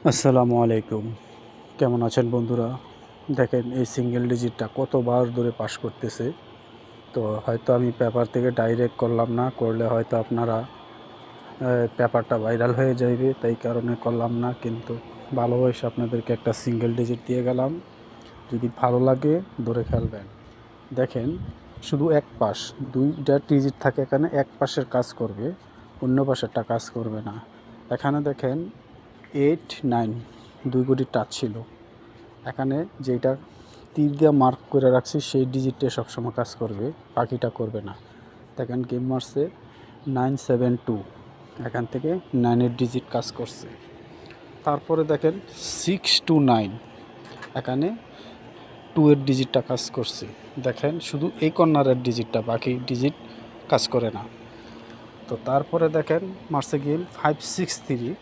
আসসালামু আলাইকুম। কেমন আছেন বন্ধুরা? দেখেন এই সিঙ্গেল ডিজিটটা কতবার ধরে পাস করতেছে। তো হয়তো আমি পেপার থেকে ডাইরেক্ট করলাম না, করলে হয়তো আপনারা পেপারটা ভাইরাল হয়ে যাইবে, তাই কারণে করলাম না। কিন্তু ভালোবেসে আপনাদেরকে একটা সিঙ্গেল ডিজিট দিয়ে গেলাম। যদি ভালো লাগে ধরে খেলবেন। দেখেন শুধু এক পাশ, 2টা ডিজিট থাকে এখানে, এক পাশের কাজ করবে, অন্য পাশেরটা কাজ করবে না। এখানে দেখেন 8, 9 2 কোটি টাচ ছিল। এখানে যেটা তীর দিয়ে মার্ক করে রাখছি সেই ডিজিটটা সবসময় কাজ করবে, বাকিটা করবে না। দেখেন গেম মারছে 972, এখান থেকে 9-এর ডিজিট কাজ করছে। তারপরে দেখেন 629, এখানে 2-এর ডিজিটটা কাজ করছে। দেখেন শুধু এই কর্নারের ডিজিটটা, বাকি ডিজিট কাজ করে না। তো তারপরে দেখেন মারছে গেম 563,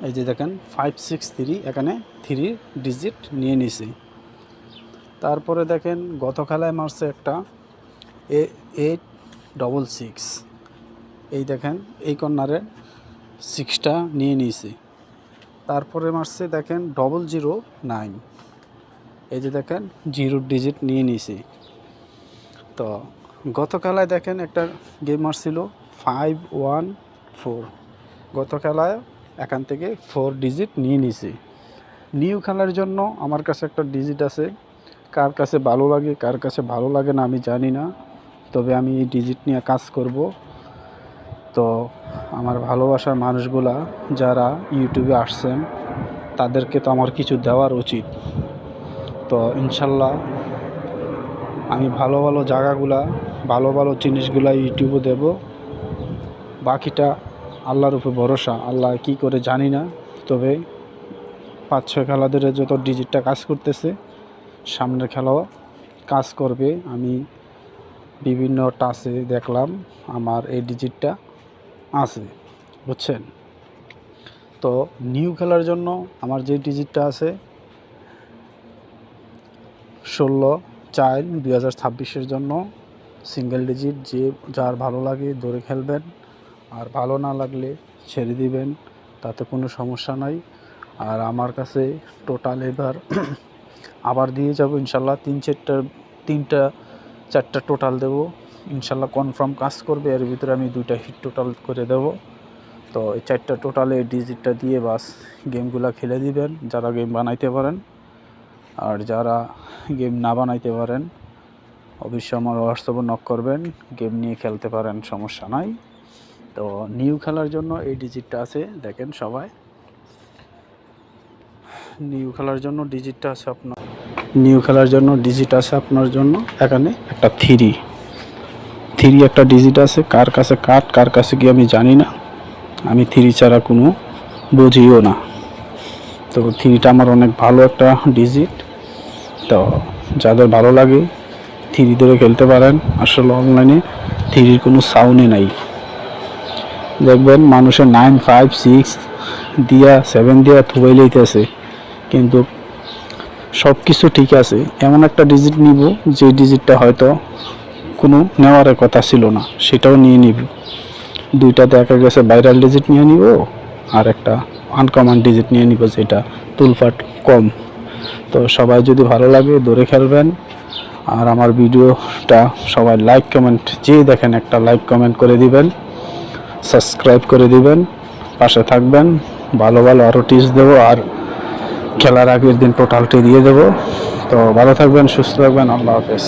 এই যে দেখেন 563, এখানে 3 ডিজিট নিয়ে নিছি। তারপরে দেখেন গত খেলায় মারছে একটা 866, এই দেখেন এই কর্নারে 6টা নিয়ে নিয়েছি। তারপরে মারছে দেখেন 009, এই যে দেখেন 0 ডিজিট নিয়ে নিয়েছি। তো গত খেলায় দেখেন একটা গেম মারছিল 514, গত খেলায় এখান থেকে 4 ডিজিট নিয়ে নিছি। নিউ খেলার জন্য আমার কাছে একটা ডিজিট আছে, কার কাছে ভালো লাগে কার কাছে ভালো লাগে না আমি জানি না, তবে আমি এই ডিজিট নিয়ে কাজ করব। তো আমার ভালোবাসার মানুষগুলা যারা ইউটিউবে আসছেন তাদেরকে তো আমার কিছু দেওয়ার উচিত। তো ইনশাল্লাহ আমি ভালো ভালো জায়গাগুলা, ভালো ভালো জিনিসগুলা ইউটিউবে দেব। বাকিটা আল্লাহর উপর ভরসা, আল্লাহ কি করে জানি না। তবে 5-6 খেলা ধরে যত ডিজিটটা কাজ করতেছে, সামনের খেলাও কাজ করবে। আমি বিভিন্ন টাচে দেখলাম আমার এই ডিজিটটা আছে, বুঝছেন। তো নিউ খেলার জন্য আমার যে ডিজিটটা আছে 16/4/2026 জন্য সিঙ্গেল ডিজিট, যে যার ভালো লাগে ধরে খেলবেন, আর ভালো না লাগলে ছেড়ে দিবেন, তাতে কোনো সমস্যা নাই। আর আমার কাছে টোটাল এবার আবার দিয়ে যাব ইনশাল্লাহ 3-4টা টোটাল দেব ইনশাল্লাহ, কনফার্ম কাজ করবে। এর ভিতরে আমি 2টা হিট টোটাল করে দেব। তো এই 4টা টোটালে এই ডিজিটটা দিয়ে বাস গেমগুলো খেলে দিবেন, যারা গেম বানাইতে পারেন। আর যারা গেম না বানাইতে পারেন অবশ্যই আমার হোয়াটসঅ্যাপে নক করবেন, গেম নিয়ে খেলতে পারেন, সমস্যা নাই। তো নিউ খেলার জন্য এই ডিজিটটা আছে, দেখেন সবাই নিউ খেলার জন্য ডিজিটটা আছে আপনার, নিউ খেলার জন্য ডিজিট আছে আপনার জন্য। এখানে একটা 3 একটা ডিজিট আছে, কার কাছে কার কাছে কি আমি জানি না, আমি 3 ছাড়া কোনো বুঝিও না। তো 3টা আমার অনেক ভালো একটা ডিজিট। তো যাদের ভালো লাগে 3 ধরে খেলতে পারেন। আসলে অনলাইনে 3-র কোনো সাউন্ডই নাই। দেখবেন মানুষের 9, 5, 6 দিয়া 7 দিয়া থুবাই লইতেছে, কিন্তু সব কিছু ঠিক আছে। এমন একটা ডিজিট নিব যে ডিজিটটা হয়তো কোনো নেওয়ার কথা ছিল না, সেটাও নিয়ে নিব। 2টা দেখা গেছে ভাইরাল ডিজিট নিয়ে নিব, আর একটা আনকমন ডিজিট নিয়ে নিব যেটা তুলফাট কম। তো সবাই যদি ভালো লাগে ধরে খেলবেন। আর আমার ভিডিওটা সবাই লাইক কমেন্ট, যেই দেখেন একটা লাইক কমেন্ট করে দিবেন, সাবস্ক্রাইব করে দিবেন, পাশে থাকবেন। ভালো ভালো আরও টিপস দেবো, আর খেলার আগের দিন টোটালটি দিয়ে দেবো। তো ভালো থাকবেন, সুস্থ থাকবেন, আল্লাহ হাফেজ।